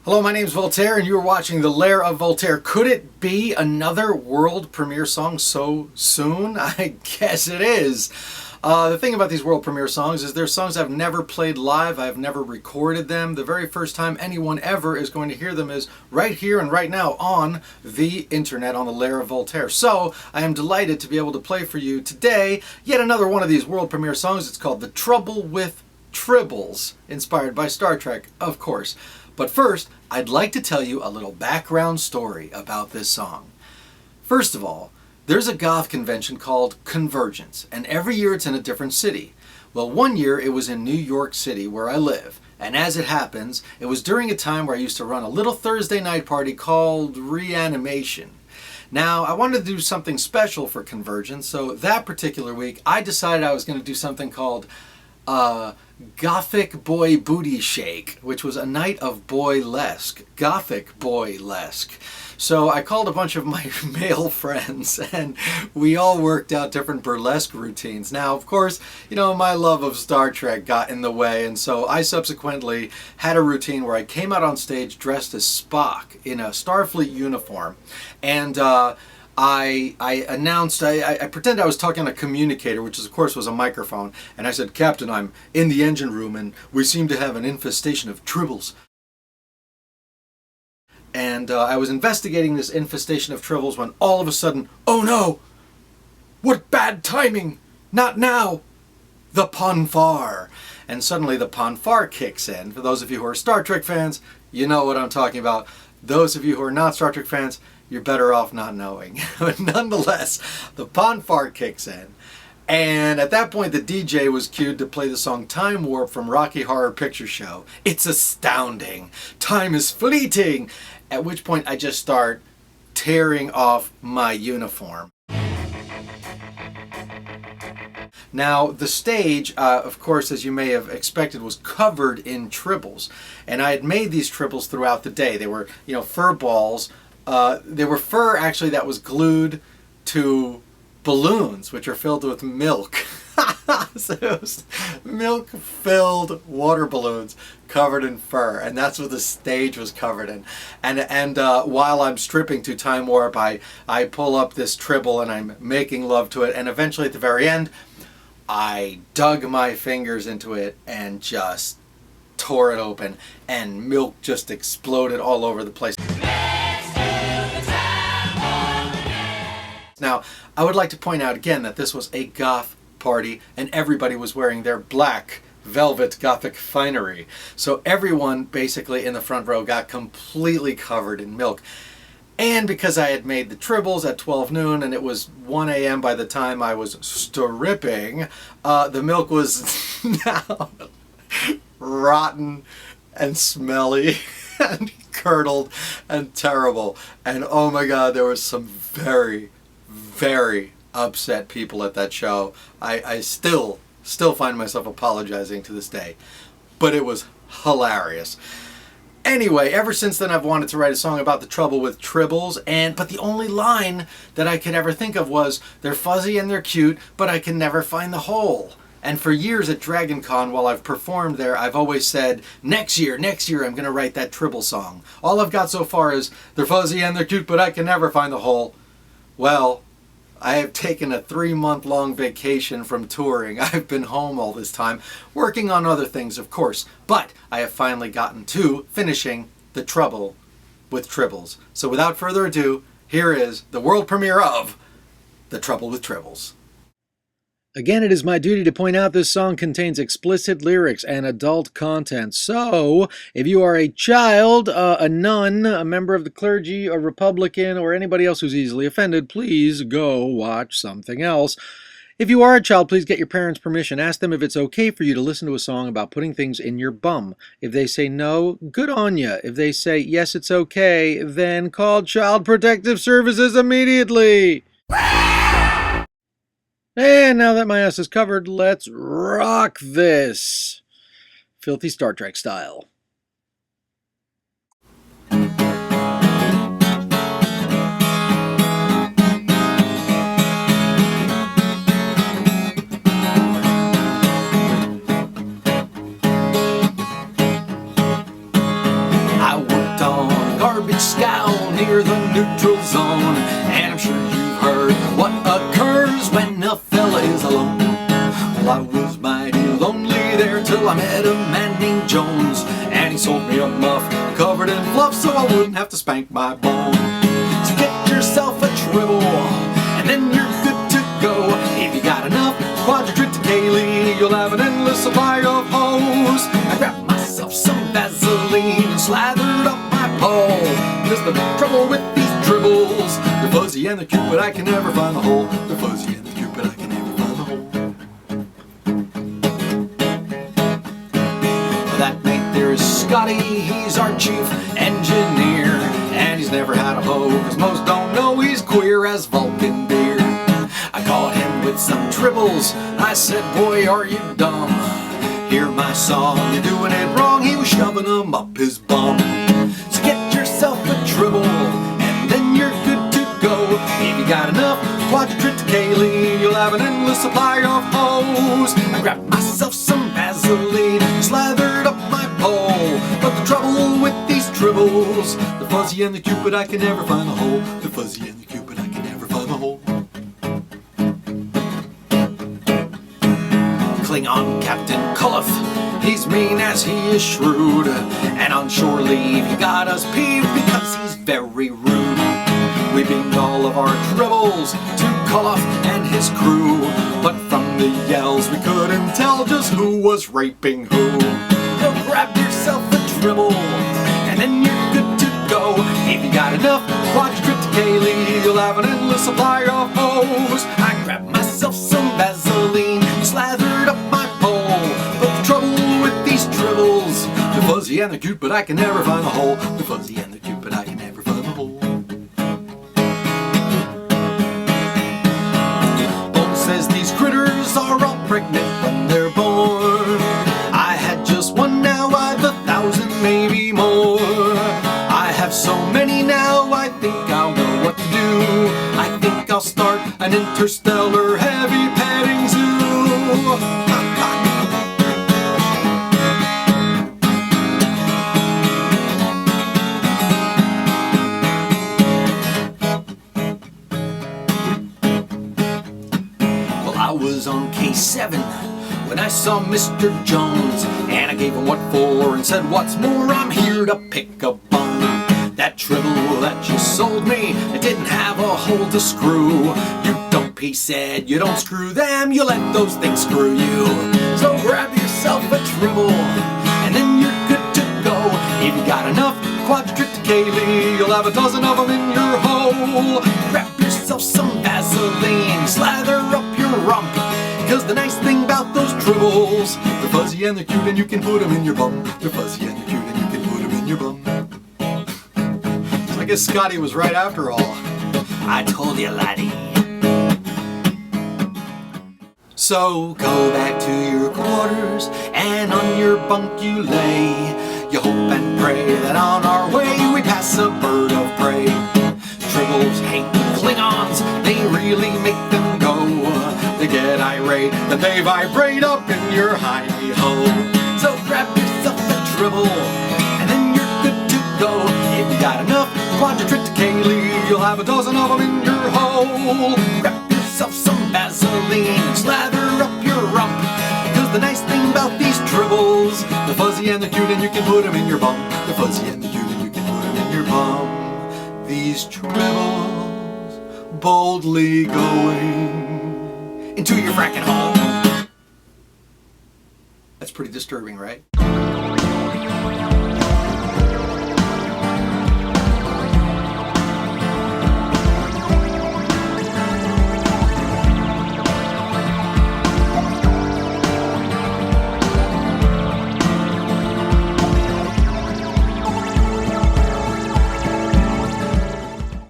Hello, my name is Voltaire and you are watching the Lair of Voltaire. Could it be another world premiere song so soon? I guess it is. The thing about these world premiere songs is they're songs I've never played live, I've never recorded them. The very first time anyone ever is going to hear them is right here and right now on the internet, on the Lair of Voltaire. So I am delighted to be able to play for you today yet another one of these world premiere songs. It's called The Trouble with Tribbles, inspired by Star Trek, of course. But first, I'd like to tell you a little background story about this song. First of all, there's a goth convention called Convergence, and every year it's in a different city. Well, one year it was in New York City, where I live, and as it happens, it was during a time where I used to run a little Thursday night party called Reanimation. Now, I wanted to do something special for Convergence, so that particular week I decided I was going to do something called Gothic Boy Booty Shake, which was a night of boylesque, Gothic boylesque. So I called a bunch of my male friends and we all worked out different burlesque routines. Now, of course, you know, my love of Star Trek got in the way, and so I subsequently had a routine where I came out on stage dressed as Spock in a Starfleet uniform, and I announced, I pretended I was talking on a communicator, which of course was a microphone, and I said, "Captain, I'm in the engine room and we seem to have an infestation of tribbles." And I was investigating this infestation of tribbles when all of a sudden, oh no! What bad timing! Not now! The ponfar! And suddenly the ponfar kicks in. For those of you who are Star Trek fans, you know what I'm talking about. Those of you who are not Star Trek fans, you're better off not knowing. But nonetheless, the ponfar kicks in. And at that point, the DJ was cued to play the song Time Warp from Rocky Horror Picture Show. It's astounding. Time is fleeting. At which point, I just start tearing off my uniform. Now, the stage, of course, as you may have expected, was covered in tribbles. And I had made these tribbles throughout the day. They were, you know, fur balls. They were fur, actually, that was glued to balloons, which are filled with milk. So it was milk-filled water balloons covered in fur, and that's what the stage was covered in. And while I'm stripping to Time Warp, I pull up this tribble and I'm making love to it, and eventually at the very end, I dug my fingers into it and just tore it open, and milk just exploded all over the place. Now, I would like to point out again that this was a goth party and everybody was wearing their black velvet gothic finery. So everyone basically in the front row got completely covered in milk. And because I had made the tribbles at 12 noon and it was 1 a.m. by the time I was stripping, the milk was now rotten and smelly and curdled and terrible. And oh my God, there was some very upset people at that show. I still find myself apologizing to this day, but it was hilarious. Anyway, ever since then I've wanted to write a song about the trouble with tribbles, but the only line that I could ever think of was, "They're fuzzy and they're cute, but I can never find the hole." And for years at Dragon Con, while I've performed there, I've always said, next year I'm going to write that tribble song. All I've got so far is, "They're fuzzy and they're cute, but I can never find the hole." Well, I have taken a 3-month-long vacation from touring. I've been home all this time, working on other things, of course, but I have finally gotten to finishing The Trouble with Tribbles. So without further ado, here is the world premiere of The Trouble with Tribbles. Again, it is my duty to point out this song contains explicit lyrics and adult content. So, if you are a child, a nun, a member of the clergy, a Republican, or anybody else who's easily offended, please go watch something else. If you are a child, please get your parents' permission. Ask them if it's okay for you to listen to a song about putting things in your bum. If they say no, good on you. If they say yes, it's okay, then call Child Protective Services immediately. And now that my ass is covered, let's rock this. Filthy Star Trek style. I worked neutral zone, and I'm sure you've heard what occurs when a fella is alone. Well, I was mighty lonely there till I met a man named Jones, and he sold me a muff covered in fluff so I wouldn't have to spank my bone. So get yourself a tribble, and then you're good to go. If you got enough quadrotriticale, you'll have an endless supply of hose. I grabbed myself some VAseline and slathered up my pole. Cause the trouble with these tribbles, they're fuzzy and they're cute, but I can never find the hole. They're fuzzy and they're cute, but I can never find the hole. That mate there is Scotty, he's our chief engineer, and he's never had a hoe, cause most don't know he's queer as Vulcan beer. I caught him with some tribbles, I said, boy, are you dumb? Hear my song, you're doing it wrong. He was shoving them up his bum. So get yourself a tribble, and then you're good to go. If you got enough quadrotriticale, you'll have an endless supply of hose. I grabbed myself some VAseline, slathered up my pole. But the trouble with these tribbles, they're fuzzy and they're cute, but I can never find the hole. They're fuzzy and they're cute, but I can never find the hole. Klingon Captain Cullif, he's mean as he is shrewd, and on shore leave he got us peeved because he's very rude. We beamed all of our tribbles to Cullif and his crew, but from the yells we couldn't tell just who was raping who. So grab yourself a tribble, and then you're good to go. If you got enough quadrotriticale, you'll have an endless supply of hose. I grabbed myself some VAseline, slathered up my pole. But the trouble with these tribbles, they're fuzzy and they're cute, but I can never find the hole. They're fuzzy and they're cute, but I can never find the hole. Bones says these critters are all pregnant when they're born. I had just one, now I've 1,000, maybe more. I have so many now, I think I'll know what to do. I think I'll start an interstellar heavy petting zoo. I was on K7 when I saw Mr. Jones, and I gave him what for and said, what's more, I'm here to pick a bone. That tribble that you sold me, it didn't have a hole to screw. You dope, he said, you don't screw them, you let those things screw you. So grab yourself a tribble, and then you're good to go. If you got enough quadrotriticale, you'll have 12 of them in your hole. Grab yourself some VAseline, slather up your rump. Cause the nice thing about those tribbles, they're fuzzy and they're cute and you can put them in your bum. They're fuzzy and they're cute and you can put them in your bum. So I guess Scotty was right after all. I told you, laddie. So go back to your quarters and on your bunk you lay. You hope and pray that on our way we pass a bird of prey. Tribbles hate Klingons, they really make them go. They get irate, then they vibrate up in your hidey-ho. So grab yourself a tribble, and then you're good to go. If you got enough quadrotriticale, you'll have 12 of them in your hole. Grab yourself some VAseline and slather up your rump. Cause the nice thing about these tribbles, they're fuzzy and they're cute and you can put them in your bum. They're fuzzy and they're cute and you can put them in your bum. These tribbles boldly going into your fracking hole. That's pretty disturbing, right?